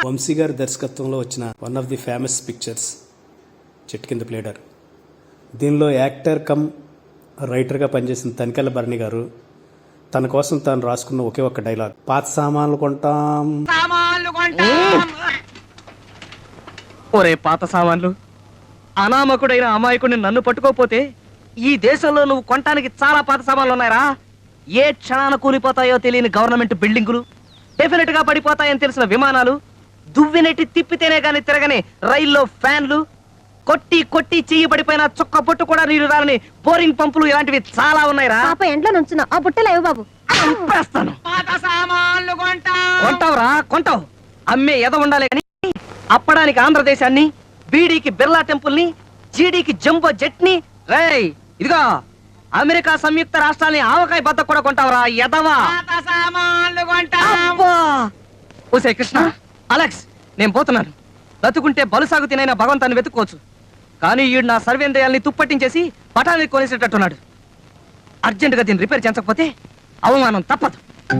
వంశీ గారి దర్శకత్వంలో వచ్చిన one of the famous pictures చెట్టు కింద ప్లేడర్. దీనిలో యాక్టర్ కమ్ రైటర్గా పనిచేసిన తనికెళ్ళ భరణి గారు తన కోసం తాను రాసుకున్న ఒకే ఒక్క డైలాగ్, పాత సామాన్లు కొంటాం. ఒరే పాత సామాన్లు, అనామకుడైన అమాయకుడిని నన్ను పట్టుకోపోతే ఈ దేశంలో నువ్వు కొనటానికి చాలా పాత సామాన్లు ఉన్నాయరా. ఏ క్షణాన కూలిపోతాయో తెలియని గవర్నమెంట్ బిల్డింగులు, డెఫినెట్ గా పడిపోతాయని తెలిసిన విమానాలు, దువ్వినెట్టి తిప్పితేనే గాని తిరగని రైల్లో ఫ్యాన్లు, కొట్టి కొట్టి చెయ్యి పడిపోయిన చుక్క పొట్టు కూడా నీరు రాలని బోరింగ్ పంపులు, ఇలాంటివి చాలా ఉన్నాయిరా. ఎంట్లో నుంచున్నా ఆ బుట్టలేవు బాబు. చంపేస్తాను. కొంటావురా కొంటావు, అమ్మే ఎద ఉండాలి కానీ అప్పడానికి ఆంధ్రదేశాన్ని, బీడీకి బిర్లా టెంపుల్ ని, జీడీకి జంబో జెట్ ని, రేయ్ ఇదిగో అమెరికా సంయుక్త రాష్ట్రాలని ఆవకాయ బద్ద కూడా కొంటావురా ఎదవా. ఓసే కృష్ణ, అలెక్స్ నేను పోతున్నాను. బతుకుంటే బలుసాగు తినైనా భగవంతాన్ని వెతుక్కోవచ్చు, కానీ ఈడు నా సర్వేంద్రియాల్ని తుప్పట్టించేసి పటానికి కొనేసేటట్టున్నాడు. అర్జెంటుగా దీన్ని రిపేర్ చేయించకపోతే అవమానం తప్పదు.